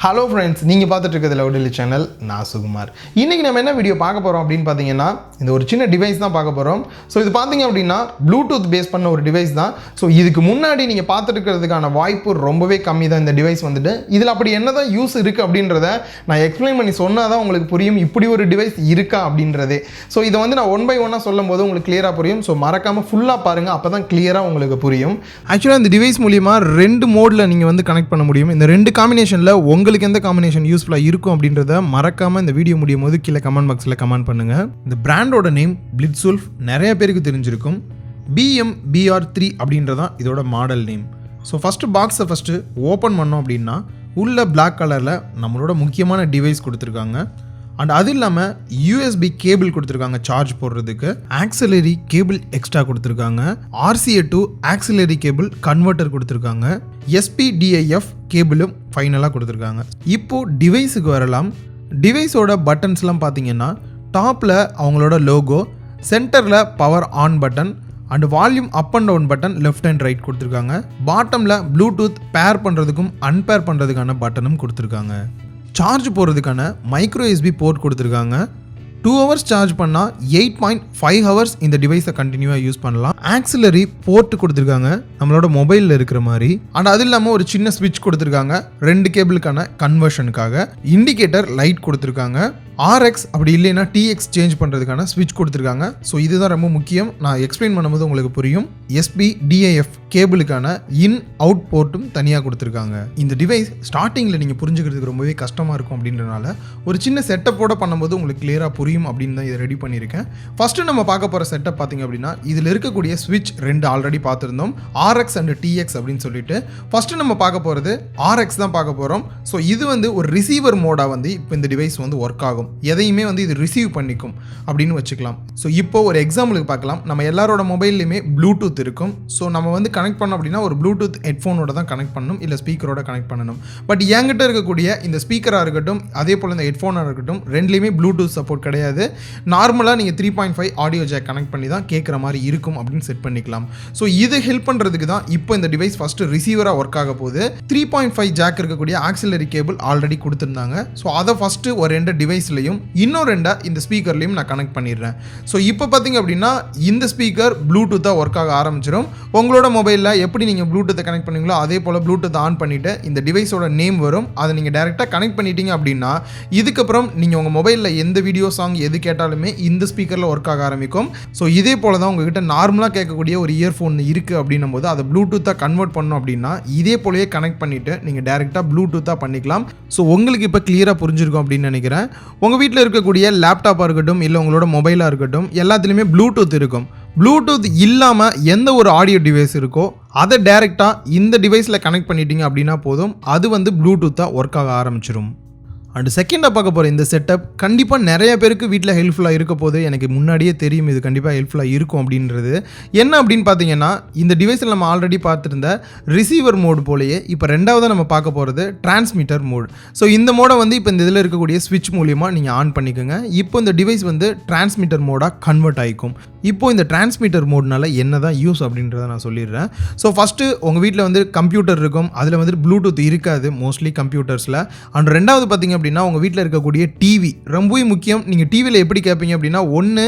Hello friends, நீங்கள் பார்த்துட்டு இருக்கிறது லவுடெல்லி சேனல். நான் சுகுமார். இன்றைக்கி நம்ம என்ன வீடியோ பார்க்க போகிறோம் அப்படின்னு பார்த்தீங்கன்னா, இந்த ஒரு சின்ன டிவைஸ் தான் பார்க்க போகிறோம். ஸோ இது பார்த்தீங்க அப்படின்னா ப்ளூடூத் பேஸ் பண்ண ஒரு டிவைஸ் தான். ஸோ இதுக்கு முன்னாடி நீங்கள் பார்த்துட்டு இருக்கிறதுக்கான வாய்ப்பு ரொம்பவே கம்மி தான் இந்த டிவைஸ் வந்துட்டு. இதில் அப்படி என்ன தான் யூஸ் இருக்குது அப்படின்றத நான் எக்ஸ்பிளைன் பண்ணி சொன்னால் தான் உங்களுக்கு புரியும் இப்படி ஒரு டிவைஸ் இருக்கா அப்படின்றதே. ஸோ இதை வந்து நான் ஒன் பை ஒன்னாக சொல்லும் போது உங்களுக்கு கிளியராக புரியும். ஸோ மறக்காமல் ஃபுல்லாக பாருங்கள், அப்போ தான் கிளியராக உங்களுக்கு புரியும். ஆக்சுவலாக இந்த டிவைஸ் மூலிமா 2 மோடில் நீங்கள் வந்து கனெக்ட் பண்ண முடியும். இந்த 2 காம்பினேஷனில் உங்களுக்கு எந்த காம்பினேஷன் யூஸ்ஃபுல்லாக இருக்கும் அப்படின்றத மறக்காமல் இந்த வீடியோ முடியும் போது கீழே கமெண்ட் பாக்ஸில் கமெண்ட் பண்ணுங்கள். இந்த பிராண்டோட நேம் BlitzWolf, நிறைய பேருக்கு தெரிஞ்சிருக்கும். BR3 அப்படின்றதான் இதோட மாடல் நேம். ஸோ பாக்ஸை ஓப்பன் பண்ணோம் அப்படின்னா உள்ள பிளாக் கலரில் நம்மளோட முக்கியமான டிவைஸ் கொடுத்துருக்காங்க. அண்ட் அது இல்லாமல் USB கேபிள் கொடுத்துருக்காங்க சார்ஜ் போடுறதுக்கு, ஆக்சிலரி கேபிள் எக்ஸ்ட்ரா கொடுத்துருக்காங்க, RCA to auxiliary cable converter கொடுத்துருக்காங்க, SPDIF கேபிளும் ஃபைனலாக கொடுத்துருக்காங்க. இப்போது டிவைஸுக்கு வரலாம். டிவைஸோட பட்டன்ஸ்லாம் பார்த்தீங்கன்னா டாப்பில் அவங்களோட லோகோ, சென்டரில் power on button and volume up and down button left and right கொடுத்துருக்காங்க. பாட்டமில் ப்ளூடூத் பேர் பண்ணுறதுக்கும் அன்பேர் பண்ணுறதுக்கான பட்டனும் கொடுத்துருக்காங்க. சார்ஜ் போகிறதுக்கான மைக்ரோ USB போர்ட் கொடுத்துருக்காங்க. 2 hours சார்ஜ் பண்ணால் 8.5 hours இந்த டிவைஸை கண்டினியூவாக யூஸ் பண்ணலாம். ஆக்சிலரி போர்ட் கொடுத்துருக்காங்க நம்மளோட மொபைலில் இருக்கிற மாதிரி. அண்ட் அது இல்லாமல் ஒரு சின்ன ஸ்விட்ச் கொடுத்துருக்காங்க 2 கேபிளுக்கான கன்வர்ஷனுக்காக. இண்டிகேட்டர் லைட் கொடுத்துருக்காங்க. RX அப்படி இல்லைன்னா TX சேஞ்ச் பண்ணுறதுக்கான ஸ்விட்ச் கொடுத்துருக்காங்க. ஸோ இதுதான் ரொம்ப முக்கியம். நான் எக்ஸ்பிளைன் பண்ணும்போது உங்களுக்கு புரியும். SPDIF கேபிளுக்கான இன் அவுட் போர்ட்டும் தனியாக கொடுத்துருக்காங்க. இந்த டிவைஸ் ஸ்டார்டிங்கில் நீங்கள் புரிஞ்சுக்கிறதுக்கு ரொம்பவே கஷ்டமாக இருக்கும் அப்படின்றனால ஒரு சின்ன செட்டப்போட பண்ணும்போது உங்களுக்கு கிளியராக புரியும் அப்படின்னு தான் இதை ரெடி பண்ணியிருக்கேன். ஃபஸ்ட்டு நம்ம பார்க்க போகிற செட்டப் பார்த்திங்க அப்படின்னா இதில் இருக்கக்கூடிய ஸ்விட்ச் 2 ஆல்ரெடி பார்த்துருந்தோம், RX அண்ட் TX அப்படின்னு சொல்லிட்டு. ஃபஸ்ட்டு நம்ம பார்க்க போகிறது RX தான் பார்க்க போகிறோம். ஸோ இது வந்து ஒரு ரிசீவர் மோடாக வந்து இப்போ இந்த டிவைஸ் வந்து ஒர்க் ஆகும். எதையுமே வந்து இது ரிசீவ் பண்ணிக்கும் அப்படின்னு வச்சுக்கலாம். ஸோ இப்போ ஒரு எக்ஸாம்பிளுக்கு பார்க்கலாம். நம்ம எல்லாரோட மொபைல்லையுமே ப்ளூடூத் இருக்கும். ஸோ நம்ம வந்து கனெக்ட் பண்ணோம் அப்படின்னா ஒரு ப்ளூடூத் ஹெட்ஃபோனோட தான் கனெக்ட் பண்ணணும், இல்லை ஸ்பீக்கரோட கனெக்ட் பண்ணணும். பட் என்கிட்ட இருக்கக்கூடிய இந்த ஸ்பீக்கராக இருக்கட்டும், அதே போல் இந்த ஹெட்ஃபோனாக இருக்கட்டும், ரெண்டுலேயுமே ப்ளூடூத் சப்போர்ட் கிடையாது. நார்மலாக நீங்கள் 3.5 ஆடியோ ஜாக் கனெக்ட் பண்ணி தான் கேட்குற மாதிரி இருக்கும் அப்படின்னு செட் பண்ணிக்கலாம். ஸோ இது ஹெல்ப் பண்ணுறதுக்கு தான் இப்போ இந்த டிவைஸ் ஃபஸ்ட்டு ரிசீவராக ஒர்க் ஆக போகுது. 3.5 ஜாக் இருக்கக்கூடிய ஆக்சிலரி கேபிள் ஆல்ரெடி கொடுத்துருந்தாங்க. ஸோ அதை ஃபஸ்ட்டு ஒரு 2 டிவைஸ்லையும் இன்னும் 2 இந்த ஸ்பீக்கர்லையும் நான் கனெக்ட் பண்ணிடுறேன். ஸோ இப்போ பார்த்தீங்க அப்படின்னா இந்த ஸ்பீக்கர் ப்ளூடூத்தாக ஒர்க் ஆக ஆரம்பிச்சிடும். உங்களோட மொபைலில் எப்படி நீங்கள் ப்ளூடூத்தை கனெக்ட் பண்ணுவீங்களோ அதே போல் ப்ளூடூத் ஆன் பண்ணிவிட்டு இந்த டிவைஸோட நேம் வரும். அதை நீங்கள் டேரெக்டாக கனெக்ட் பண்ணிட்டீங்க அப்படின்னா இதுக்கப்புறம் நீங்கள் உங்கள் மொபைலில் எந்த வீடியோ சாங் எது கேட்டாலுமே இந்த ஸ்பீக்கரில் ஒர்க் ஆக ஆரம்பிக்கும். ஸோ இதே போல் தான் உங்ககிட்ட நார்மலாக கேட்கக்கூடிய ஒரு இயர்ஃபோன் இருக்குது அப்படின்னும் போது அதை ப்ளூடூத்தாக கன்வெர்ட் பண்ணோம் அப்படின்னா இதே போலயே கனெக்ட் பண்ணிவிட்டு நீங்கள் டேரெக்டாக ப்ளூடூத்தாக பண்ணிக்கலாம். ஸோ உங்களுக்கு இப்போ கிளியராக புரிஞ்சிருக்கும் அப்படின்னு நினைக்கிறேன். உங்கள் வீட்டில் இருக்கக்கூடிய லேப்டாப்பாக இருக்கட்டும், இல்லை உங்களோட மொபைலாக இருக்கட்டும், எல்லாத்துலேயுமே ப்ளூடூத் இருக்கும். ப்ளூடூத் இல்லாமல் எந்த ஒரு ஆடியோ டிவைஸ் இருக்கோ அதை டைரெக்டாக இந்த டிவைஸில் கனெக்ட் பண்ணிட்டீங்க அப்படின்னா போதும், அது வந்து ப்ளூடூத்தாக ஒர்க் ஆக ஆரம்பிச்சிடும். அண்ட் செகண்டாக பார்க்க போகிற இந்த செட்டப் கண்டிப்பாக நிறைய பேருக்கு வீட்டில் ஹெல்ப்ஃபுல்லாக இருக்க போது. எனக்கு முன்னாடியே தெரியும் இது கண்டிப்பாக ஹெல்ப்ஃபுல்லாக இருக்கும் அப்படின்றது. என்ன அப்படின்னு பார்த்தீங்கன்னா இந்த டிவைஸில் நம்ம ஆல்ரெடி பார்த்துருந்த ரிசீவர் மோடு போலேயே இப்போ 2வது நம்ம பார்க்க போகிறது டிரான்ஸ்மிட்டர் மோடு. ஸோ இந்த மோடை வந்து இப்போ இந்த இதில் இருக்கக்கூடிய ஸ்விட்ச் மூலியமாக நீங்கள் ஆன் பண்ணிக்கோங்க. இப்போ இந்த டிவைஸ் வந்து டிரான்ஸ்மிட்டர் மோடாக கன்வெர்ட் ஆகிக்கும். இப்போது இந்த டிரான்ஸ்மிட்டர் மோட்னால என்ன தான் யூஸ் அப்படின்றத நான் சொல்லிடுறேன். ஸோ ஃபஸ்ட்டு உங்கள் வீட்டில் வந்து கம்ப்யூட்டர் இருக்கும், அதில் வந்து ப்ளூடூத் இருக்காது மோஸ்ட்லி கம்ப்யூட்டர்ஸில். அண்ட் 2வது பார்த்தீங்க அப்படின்னா உங்கள் வீட்டில் இருக்கக்கூடிய டிவி ரொம்பவே முக்கியம். நீங்கள் டிவியில் எப்படி கேட்பீங்க அப்படின்னா ஒன்று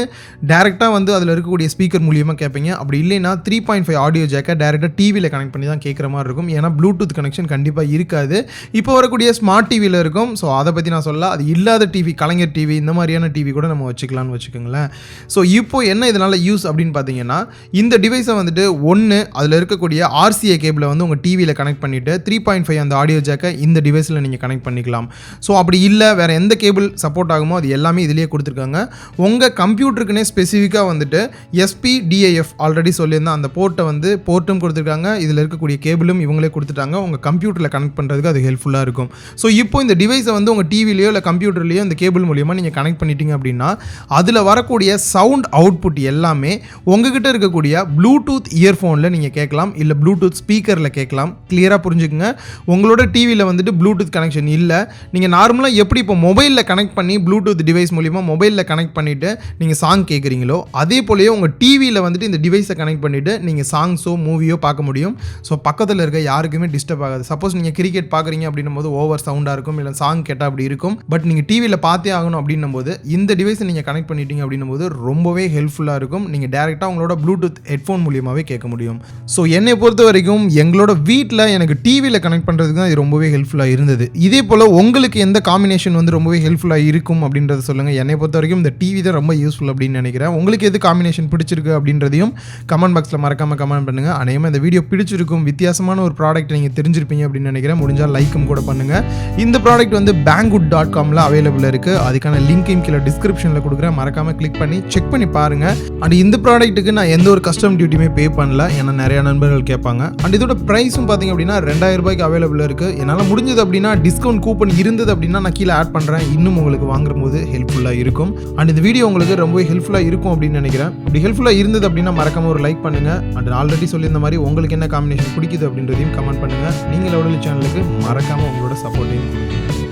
டேரெக்டாக வந்து அதில் இருக்கக்கூடிய ஸ்பீக்கர் மூலியமாக கேட்பீங்க, அப்படி இல்லைன்னா 3.5 ஆடியோ ஜாக்கை டேரெக்டாக டிவியில் கனெக்ட் பண்ணி தான் கேட்குற மாதிரி இருக்கும். ஏன்னா ப்ளூடூத் கனெக்ஷன் கண்டிப்பாக இருக்காது. இப்போ வரக்கூடிய ஸ்மார்ட் டிவியில் இருக்கும். ஸோ அதை பற்றி நான் சொல்ல, அது இல்லாத டிவி, கலைஞர் டிவி, இந்த மாதிரியான டிவி கூட நம்ம வச்சுக்கலாம்னு வச்சுக்கோங்களேன். ஸோ இப்போ என்ன இதனால் யூஸ் அப்படின்னு பார்த்தீங்கன்னா இந்த டிவைஸை வந்துட்டு ஒன்று அதில் இருக்கக்கூடிய RCA கேபிளை வந்து உங்கள் டிவியில் கனெக்ட் பண்ணிவிட்டு 3.5 அந்த ஆடியோ ஜாக்கை இந்த டிவைஸில் நீங்கள் கனெக்ட் பண்ணிக்கலாம். ஸோ அப்படி இல்லை வேறு எந்த கேபிள் சப்போர்ட் ஆகுமோ அது எல்லாமே இதிலேயே கொடுத்துருக்காங்க. உங்கள் கம்ப்யூட்டருக்குன்னே ஸ்பெசிஃபிக்காக வந்துட்டு SPDIF ஆல்ரெடி சொல்லியிருந்தேன், அந்த போர்ட்டை வந்து போர்ட்டும் கொடுத்துருக்காங்க. இதில் இருக்கக்கூடிய கேபிளும் இவங்களே கொடுத்துட்டாங்க. உங்கள் கம்ப்யூட்டரில் கனெக்ட் பண்ணுறதுக்கு அது ஹெல்ப்ஃபுல்லாக இருக்கும். ஸோ இப்போ இந்த டிவைஸை வந்து உங்கள் டிவிலையோ இல்லை கம்ப்யூட்டர்லையோ இந்த கேபிள் மூலியமாக நீங்கள் கனெக்ட் பண்ணிட்டீங்க அப்படின்னா அதில் வரக்கூடிய சவுண்ட் அவுட்புட் எல்லாமே உங்ககிட்ட இருக்கக்கூடிய ப்ளூடூத் இயர்ஃபோனில் நீங்கள் கேட்கலாம், இல்லை ப்ளூடூத் ஸ்பீக்கரில் கேட்கலாம். கிளியராக புரிஞ்சுக்குங்க. உங்களோட டிவியில் வந்துட்டு ப்ளூடூத் கனெக்ஷன் இல்லை, நீங்கள் நார்மலாக எப்படி இப்போ மொபைலில் கனெக்ட் பண்ணி ப்ளூடூத் டிவைஸ் மூலிமா மொபைலில் கனெக்ட் பண்ணிவிட்டு நீங்கள் சாங் கேட்குறீங்களோ அதே போலயே உங்கள் டிவியில் வந்துட்டு இந்த டிவைஸை கனெக்ட் பண்ணிவிட்டு நீங்கள் சாங்ஸோ மூவியோ பார்க்க முடியும். ஸோ பக்கத்தில் இருக்க யாருக்குமே டிஸ்டர்ப் ஆகாது. சப்போஸ் நீங்கள் கிரிக்கெட் பார்க்குறீங்க அப்படின்னும் போது ஓவர் சவுண்டாக இருக்கும், இல்லை சாங் கேட்டால் அப்படி இருக்கும். பட் நீங்கள் டிவியில் பார்த்தே ஆகணும் அப்படின்னும் போது இந்த டிவைஸை நீங்கள் கனெக்ட் பண்ணிட்டீங்க அப்படின்னும் போது ரொம்பவே ஹெல்ப்ஃபுல்லாக இருக்கும். நீங்கள் டேரெக்டாக உங்களோட ப்ளூடூத் ஹெட்ஃபோன் மூலியமாகவே கேட்க முடியும். ஸோ என்னை பொறுத்த வரைக்கும் எங்களோட வீட்டில் எனக்கு டிவியில் கனெக்ட் பண்ணுறதுக்கு தான் இது ரொம்பவே ஹெல்ப்ஃபுல்லாக இருந்தது. இதே போல் உங்களுக்கு எந்த காம்பினேஷன் வந்து ரொம்பவே ஹெல்ப்ஃபுல்லாக இருக்கும் அப்படின்றத சொல்லுங்கள். என்னை பொறுத்த வரைக்கும் இந்த டிவி தான் ரொம்ப யூஸ்ஃபுல் அப்படின்னு நினைக்கிறேன். உங்களுக்கு எது காம்பினேஷன் பிடிச்சிருக்கு அப்படின்றதையும் கமெண்ட் பாக்ஸில் மறக்காமல் கமெண்ட் பண்ணுங்கள். அநேகமாக இந்த வீடியோ பிடிச்சிருக்கும், வித்தியாசமான ஒரு ப்ராடக்ட் நீங்கள் தெரிஞ்சிருப்பீங்க அப்படின்னு நினைக்கிறேன். முடிஞ்சால் லைக்கும் கூட பண்ணுங்கள். இந்த ப்ராடக்ட் வந்து banggood.comல அவைலபிள் இருக்குது. அதுக்கான லிங்கையும் கீழே டிஸ்கிரிப்ஷனில் கொடுக்குறேன், மறக்காமல் கிளிக் பண்ணி செக் பண்ணி பாருங்கள். அண்ட் இந்த ப்ராடக்ட்டுக்கு நான் எந்த ஒரு கஸ்டம் டியூட்டியுமே பே பண்ணல, ஏன்னா நிறைய நண்பர்கள் கேட்பாங்க. அண்ட் இதோட ப்ரைஸும் பார்த்தீங்க அப்படின்னா 2000 ரூபாய்க்கு அவைலபிள் இருக்குது. என்னால் முடிஞ்சது அப்படின்னா டிஸ்கவுண்ட் கூப்பன் இருந்தது அப்படின்னா நான் கீழே ஆட் பண்ணுறேன், இன்னும் உங்களுக்கு வாங்கும்போது ஹெல்ப்ஃபுல்லாக இருக்கும். அண்ட் இந்த வீடியோ உங்களுக்கு ரொம்பவே ஹெல்ப்ஃபுல்லாக இருக்கும் அப்படின்னு நினைக்கிறேன். அப்படி ஹெல்ப்ஃபுல்லாக இருந்தது அப்படின்னா மறக்காம ஒரு லைக் பண்ணுங்கள். அண்ட் ஆல்ரெடி சொல்லியிருந்த மாதிரி உங்களுக்கு என்ன காம்பினேஷன் பிடிக்குது அப்படின்றதையும் கமெண்ட் பண்ணுங்கள். நீங்கள் லவுடலி சேனலுக்கு மறக்காமல் உங்களோட சப்போர்ட்டையும்